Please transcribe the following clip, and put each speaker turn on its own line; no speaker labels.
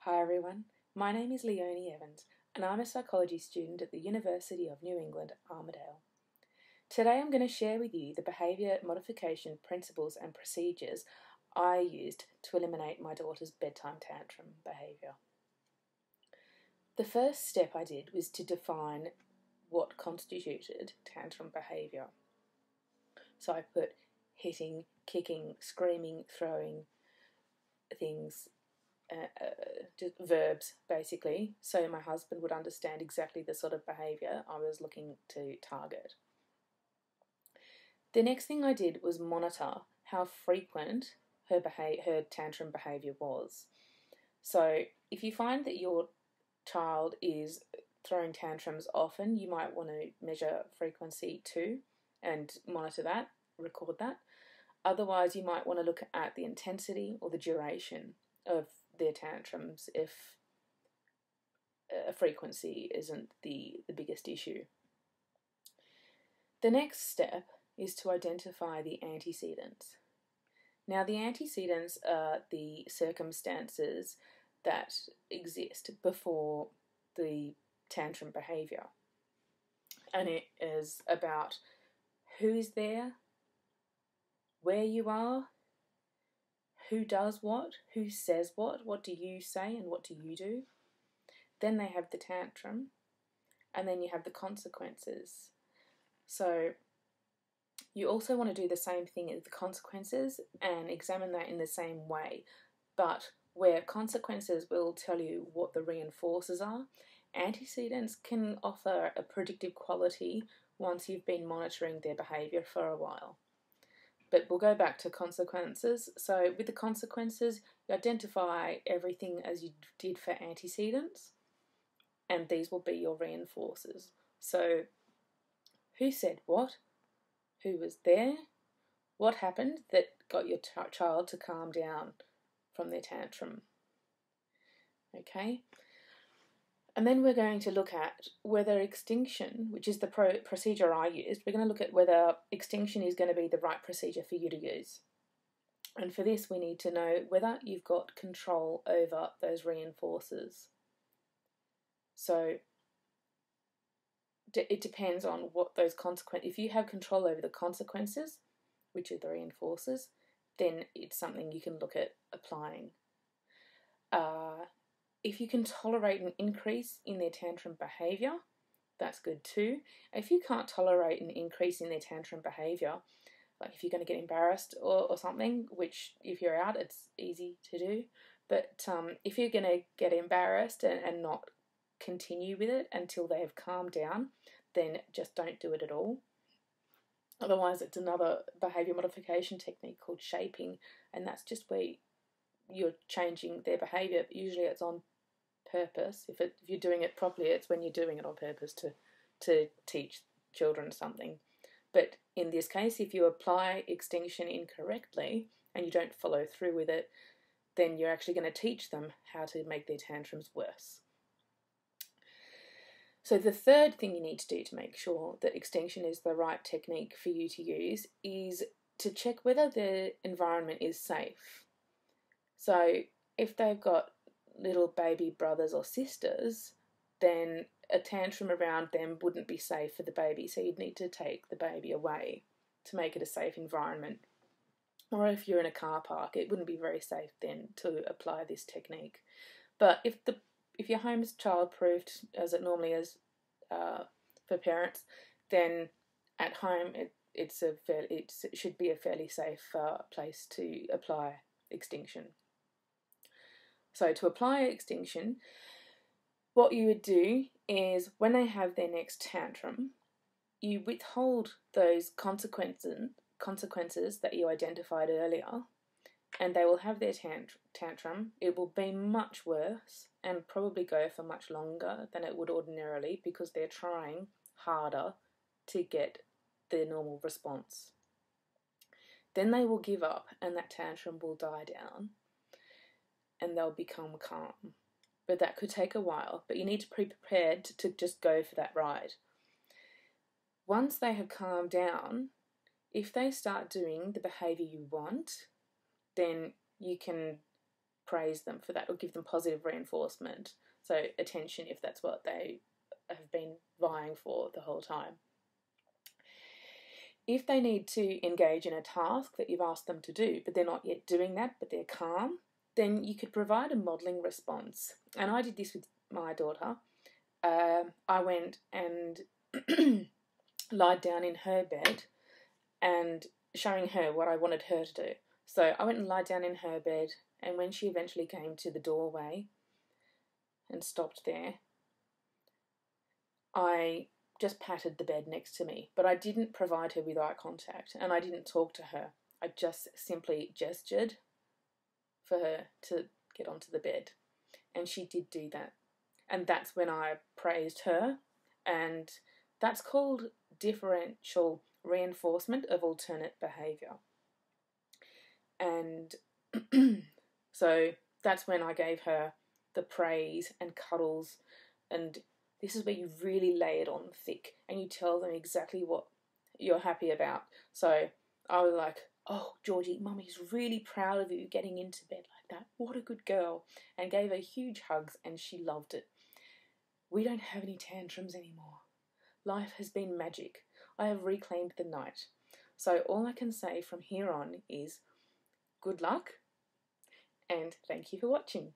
Hi everyone, my name is Leonie Evans and I'm a psychology student at the University of New England, Armidale. Today I'm going to share with you the behaviour modification principles and procedures I used to eliminate my daughter's bedtime tantrum behaviour. The first step I did was to define what constituted tantrum behaviour. So I put hitting, kicking, screaming, throwing things, just verbs basically, so my husband would understand exactly the sort of behaviour I was looking to target. The next thing I did was monitor how frequent her tantrum behaviour was. So if you find that your child is throwing tantrums often, you might want to measure frequency too and monitor that, record that. Otherwise, you might want to look at the intensity or the duration of their tantrums if frequency isn't the biggest issue. The next step is to identify the antecedents. Now, the antecedents are the circumstances that exist before the tantrum behaviour. And it is about who is there, where you are, who does what, who says what do you say and what do you do. Then they have the tantrum, and then you have the consequences. So you also want to do the same thing as the consequences and examine that in the same way, but where consequences will tell you what the reinforcers are, antecedents can offer a predictive quality once you've been monitoring their behaviour for a while. But we'll go back to consequences. So with the consequences, you identify everything as you did for antecedents, and these will be your reinforcers. So who said what? Who was there? What happened that got your child to calm down from their tantrum? Okay. And then we're going to look at whether extinction, which is the procedure I used, we're going to look at whether extinction is going to be the right procedure for you to use. And for this, we need to know whether you've got control over those reinforcers. So it depends on what those consequences, if you have control over the consequences, which are the reinforcers, then it's something you can look at applying. If you can tolerate an increase in their tantrum behaviour, that's good too. If you can't tolerate an increase in their tantrum behaviour, like if you're going to get embarrassed or something, which if you're out, it's easy to do. But if you're going to get embarrassed and not continue with it until they have calmed down, then just don't do it at all. Otherwise, it's another behaviour modification technique called shaping, and that's just where you're changing their behaviour. Usually it's on purpose. If you're doing it properly, it's when you're doing it on purpose to teach children something. But in this case, if you apply extinction incorrectly and you don't follow through with it, then you're actually going to teach them how to make their tantrums worse. So the third thing you need to do to make sure that extinction is the right technique for you to use is to check whether the environment is safe. So if they've got little baby brothers or sisters, then a tantrum around them wouldn't be safe for the baby, so you'd need to take the baby away to make it a safe environment. Or if you're in a car park, it wouldn't be very safe then to apply this technique. But if your home is child-proofed, as it normally is for parents, then at home it should be a fairly safe place to apply extinction. So to apply extinction, what you would do is when they have their next tantrum, you withhold those consequences that you identified earlier, and they will have their tantrum. It will be much worse and probably go for much longer than it would ordinarily because they're trying harder to get their normal response. Then they will give up and that tantrum will die down and they'll become calm. But that could take a while, but you need to be prepared to just go for that ride. Once they have calmed down, if they start doing the behaviour you want, then you can praise them for that or give them positive reinforcement. So attention, if that's what they have been vying for the whole time. If they need to engage in a task that you've asked them to do, but they're not yet doing that, but they're calm, then you could provide a modelling response. And I did this with my daughter. I went and lied down in her bed and showing her what I wanted her to do. So I went and lied down in her bed, and when she eventually came to the doorway and stopped there, I just patted the bed next to me, but I didn't provide her with eye contact and I didn't talk to her. I just simply gestured for her to get onto the bed, and she did do that. And that's when I praised her, and that's called differential reinforcement of alternate behaviour. And so that's when I gave her the praise and cuddles, and this is where you really lay it on thick and you tell them exactly what you're happy about. So I was like, oh, Georgie, Mummy's really proud of you getting into bed like that. What a good girl. And gave her huge hugs, and she loved it. We don't have any tantrums anymore. Life has been magic. I have reclaimed the night. So all I can say from here on is good luck and thank you for watching.